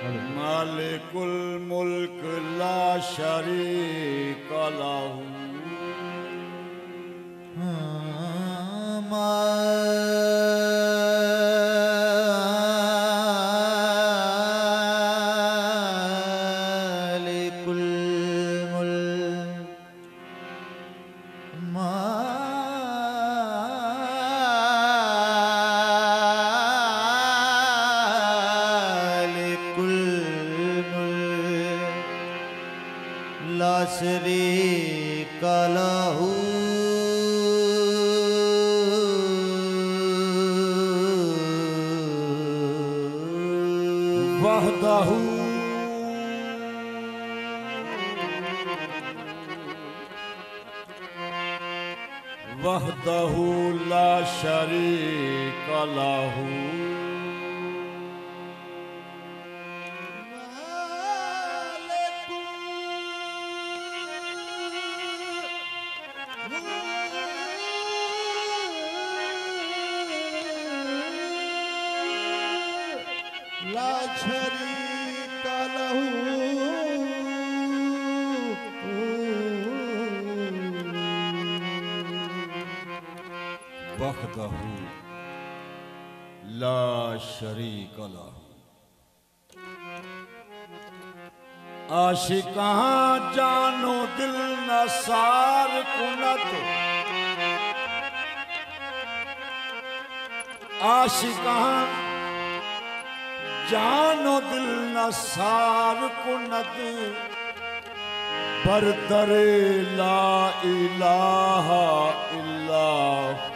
मालिकुल मुल्क ला शरीक लहू शरीक लहू वहदहू वहदहू ला शरीक लहू ला शरीक लहू वहदहू ला शरीक लहू। आशिकां जानो दिल नसार कुनत, आशिकां जानो दिल नसार कुनत, बरदरे ला इलाहा इल्लाहू।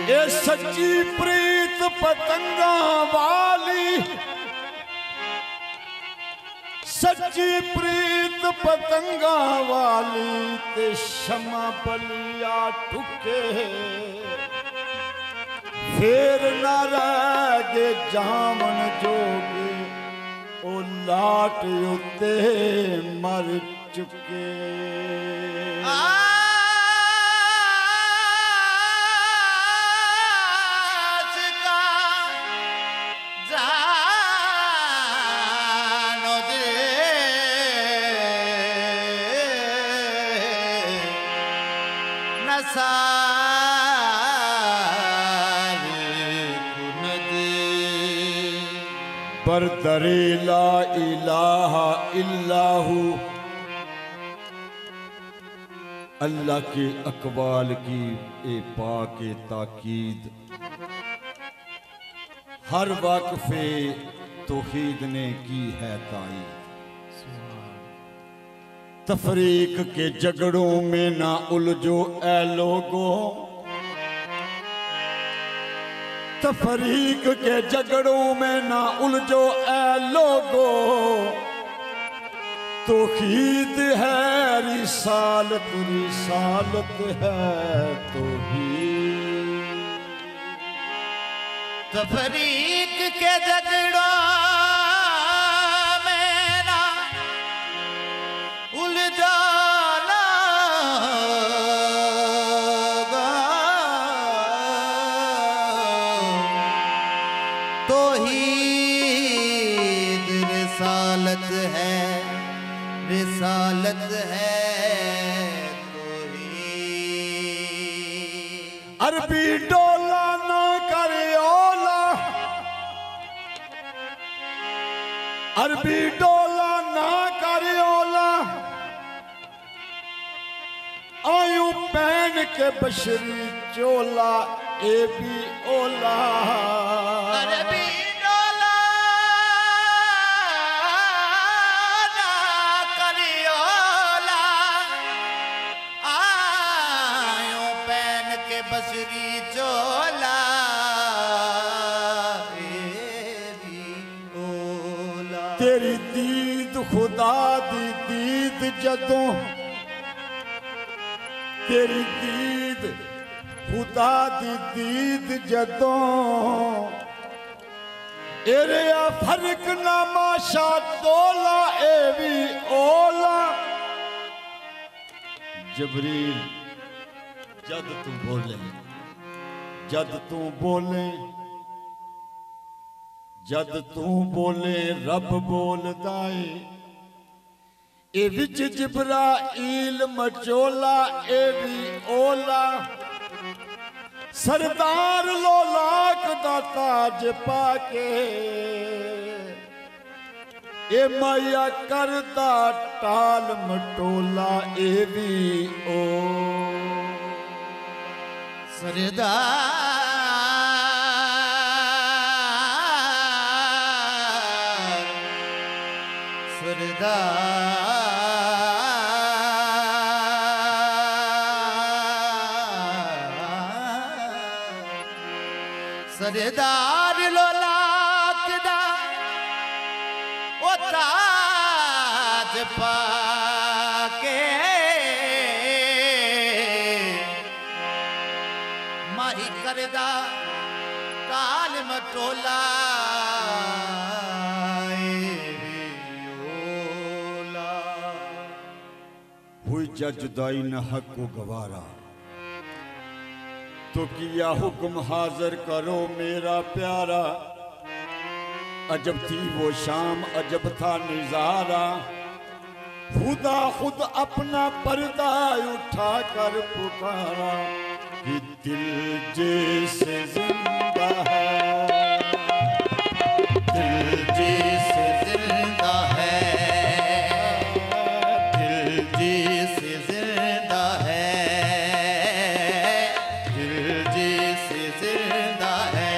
ये सच्ची प्रीत पतंगा वाली, सच्ची प्रीत पतंगा वाली ते शमा बलिया टुके, फिर न रहे जामन जोगे ओ लाट उत्ते मर चुके। बरदरे ला इलाहा इल्लाहू। अल्लाह के अकवाल की ए पाक ताकीद हर वाक़फ़े तौहीद ने की है ताईद। तफरीक के झगड़ों में ना उलझो ए लोगों, तफरीक के झगड़ों में ना उलझो ए लोगों, तौहीद है रिसालत, रिसालत है तौहीद। तफरीक के झगड़ों में ना उलझो तौहीद रिसालत है, रिसालत है तौहीद। अरबी डोला ना करे ओला, अरबी डोला ना करे ओला, आयु पहन के बशरी चोला ए भी ओला। अरबी डोला ना करियोला, आयो पहन के बसरी चोला ए भी ओला। तेरी दीद खुदा दी दीद जदों तेरी दीद खुदा दी दीद जदों एरे फर्क ना माशा तोला ए भी ओला जबरील जद तू बोले जद तू बोले रब बोलदा ए विच जिब्राइल मचोला ए भी ओला सरदार लोलाक दा ताज पाके ए माया करदा टाल मटोला ए भी ओ सरदार लोलाक दा ओ ताज पाके माही करदा काल मटोला हुई जुदाई न हक को गवारा तो किया हुक्म हाजिर करो मेरा प्यारा अजब थी वो शाम अजब था नजारा खुदा खुद अपना पर्दा उठा कर पुकारा कि दिल जैसे जिंदा है दिल जैसे जिंदा है दिल जैसे जिंदा है दिल जैसे जिंदा है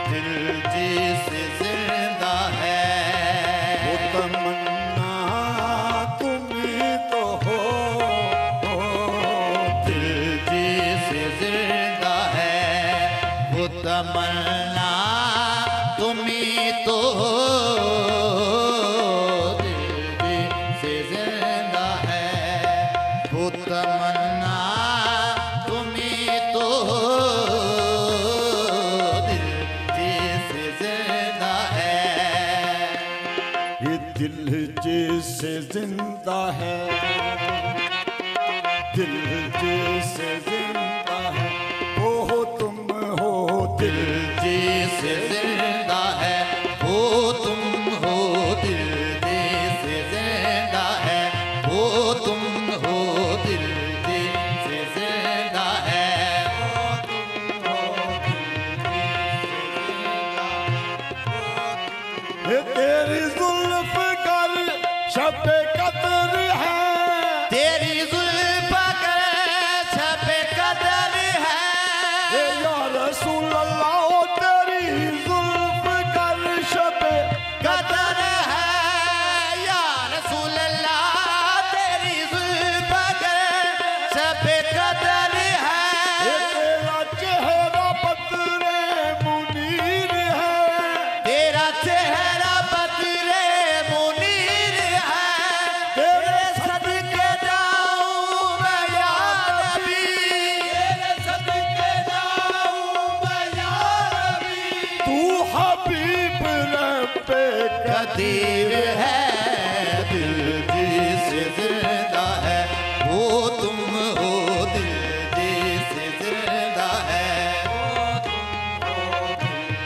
दिल जैसे जिंदा है वो तमन्ना तुम्हें तो हो दिल जैसे जिंदा है वो तमन्ना तुम्हीं तो हो दिल से जिंदा है वो तमन्ना तुम्हीं तो हो दिल से जिंदा है ये दिल जैसे जिंदा है दिल जैसे जिंदा है वो हो तुम हो दिल जैसे जिंदा है वो तुम हो दिल जैसे जिंदा है वो तुम हो दिल जैसे जिंदा है वो तुम हो ये तेरी जुल्फ कर शब कदर है तेरी जुल्फ कर छब कदर है ये या रसूल अल्लाह ओ तेरी जुल्फ कर शब कदर है या रसूल अल्लाह तेरी जुल्फ कर छब कदर है ये तेरा चेहरा बदरे मुनीर है तेरा चेहरा बदरे मुनीर है तेरे सदके जाऊं मैं या नबी तेरे सदके जाऊं मैं या नबी तू हबीब रब्बे कदीर है दिल जिसे जिंदा है वो तुम हो दिल जिसे जिंदा है वो तुम हो दिल जिसे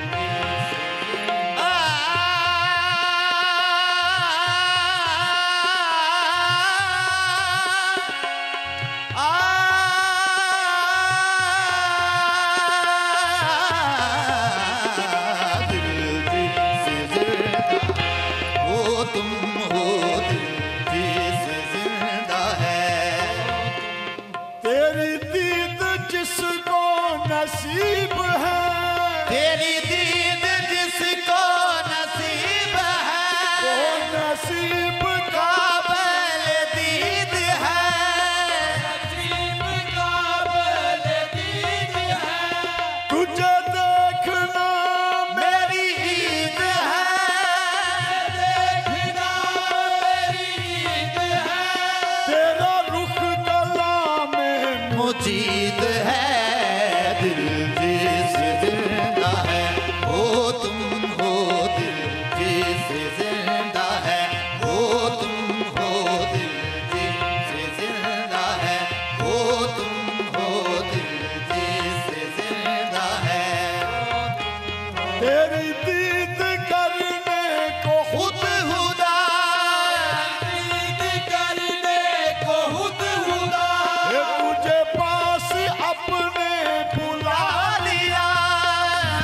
जिंदा दिल जिसे जिंदा वो तुम हो दिल जिसे जिंदा है तेरी दीद जिसको नसीब है तेरी दीद जिसको नसीब वो है नसीब का काबिल दीद है नसीब काबिल दीद है तुझे देखना मेरी ईद है तेरी दीद करने को खुद हुदा, दीद करने को खुद हुदा, तुझे पास अपने बुला लिया,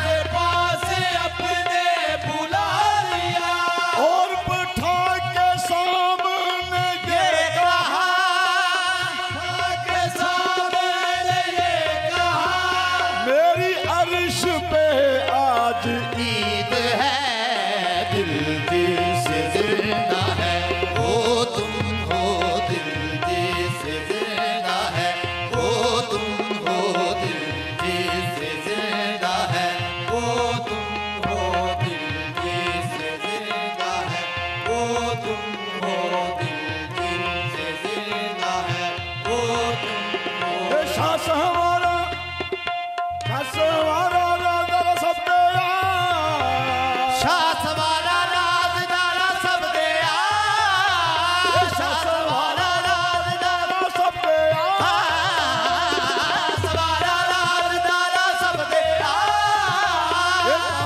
तेरे पास अपने बुला लिया, और बैठा के सामने ये कहा के सामने ये कहा, मेरी अर्श पे आज ईद है, दिल दिल से जिंदा है, वो तुम हो, दिल दिल से जिंदा है, वो तुम हो, दिल दिल से जिंदा है, वो तुम हो, दिल दिल से जिंदा है, वो तुम हो, दिल दिल से जिंदा है, वो तुम हो। ये शास हमारा राजा सब दया शास वाला राजदारा सब दया, शास वाला राजदारा सब दया शास वाला राजदारा सब दया,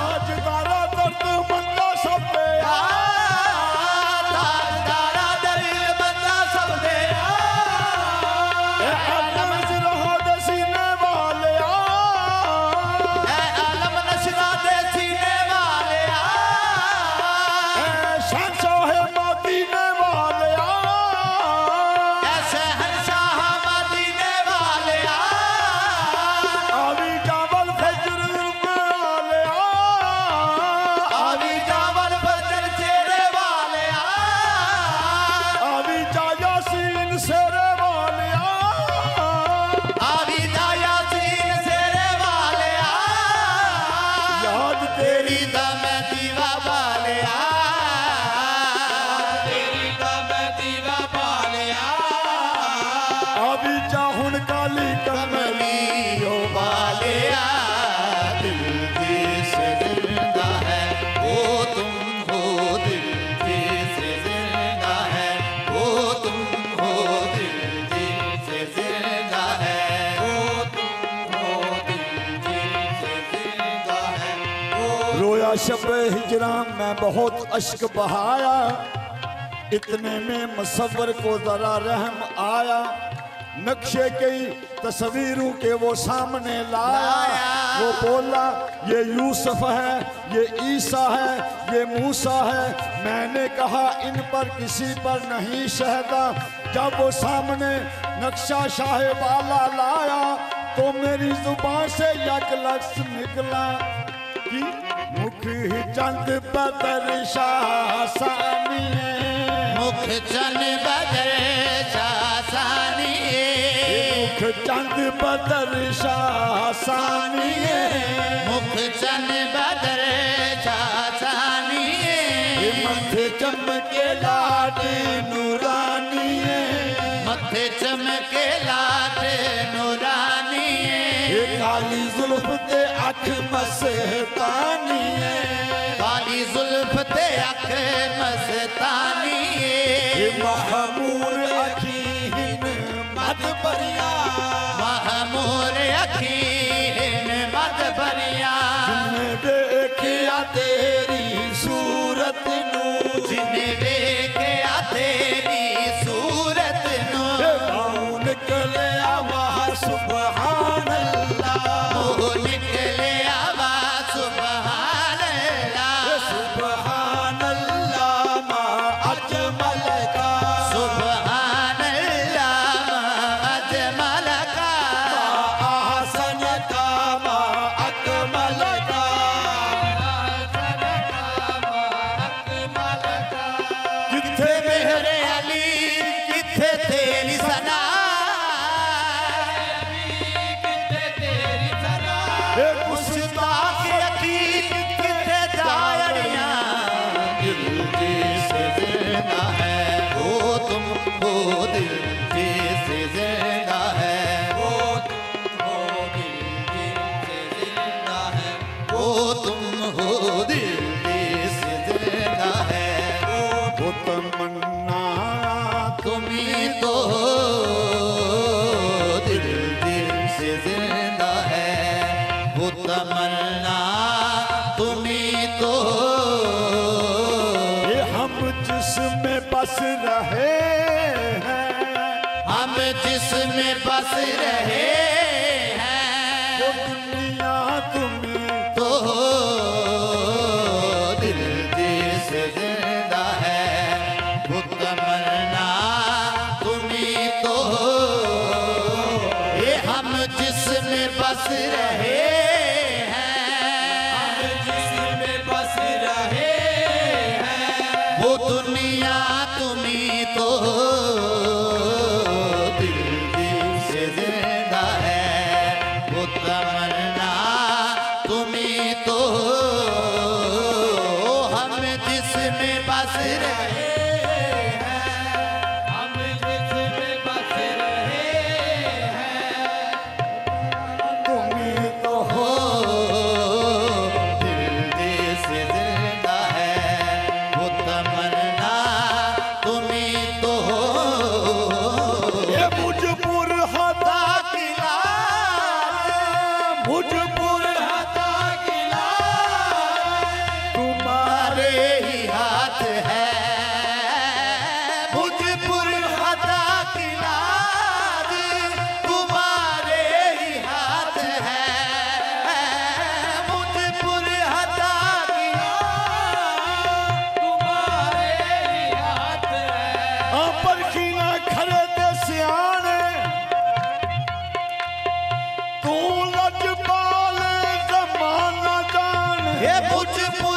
आज दारा दर्द मंदा सब दया ताजदारा दरिल बंदा सब दया, आलम रहा दसीने वाले ऐ आलम नशरा दे सीने वाले शहंशाह मदीने वाले ऐसे हंशाह मदीने वाले आवी जावल फजर वाले आवी जावल बदल चेहरे वाले आवी जा यासीन सेरे वाले आवी जाया सीन सेरे वाले याद तेरी दम दीवा वाले तेरी दम दीवा पालिया, आवी जाहुन काली कमली कमलियों वाले दिल दिल से जिंदा है, वो तुम हो, दिल दिल से जिंदा है, वो तुम हो, दिल दिल से जिंदा है, वो तुम हो, दिल दिल से जिंदा है, वो रोया शब हिजरा में बहुत अश्क बहाया, इतने में मुसव्वर को जरा रहम आया, नक्शे कई तस्वीरों के वो सामने लाया, वो बोला ये यूसुफ है, ये ईसा है, ये मूसा है। मैंने कहा इन पर किसी पर नहीं शहदा। जब वो सामने नक्शा शाह वाला लाया तो मेरी जुबान से एक लफ्ज निकला कि मुख ही चंद बदर शासानी मुख चन बदर शासानी, मुख चंद बदर शासानी मुख चन बदर शासानी, मथे चमके लाडी नूरानी मथे चमके लाट नूरानी, ये काली जुल्फ ते अख मस्तानी काली जुल्फ ते अख मस्तानी, ये महमूर अखीन मद परिया महमूर अखीन मद भरिया, जिन्हें देखिया तेरी सूरत नू जिन्हें देखा तेरी सूरत नू, निकले आवाज सुबहान अल्लाह वो निकले आवाज सुभान अल्लाह, सुबहान अल्लाह मा अजमल का सुभान अल्लाह अजमल का, आसन का मा अकमल का किथे मेरे अली किथे तेरी सना, गुस्ताख अखी किथे दायरिया, दिल से जिंदा है, वो तुम हो, दिल से जिंदा है, वो तुम हो, दिल से जिंदा है, वो तुम हो, दिल से जिंदा है, वो तमन्ना तुम ही तो हो, दिल दिल से जिंदा है, वो तमन्ना तुम रहे हैं। वो दुनिया तुम्हें तो दिल से जिंदा है, वो तमन्ना तुम्ही तो ये हम जिसमें बस रहे हैं, जिसमें बस रहे हैं। वो दुनिया तुम्ही तो दिल से जिंदा है, वो तमन्ना तुम्ही तो हम जिसमें बस रहे हम जिसमें बस रहे हैं। तुम्हें तो हो हो दिल से जिंदा है, वो तमन्ना तुम्ही तो ये मुझपुर हदा किला मुझपुर हता किला तुम्हारे ही हाथ है, मुझपुर हता किला तुम्हारे ही हाथ है, मुझपुर हता किला तुम्हारे ही हाथ है। परखी ना खरे ते सियाने तू लजपाल जमाना जान ये मुझपुर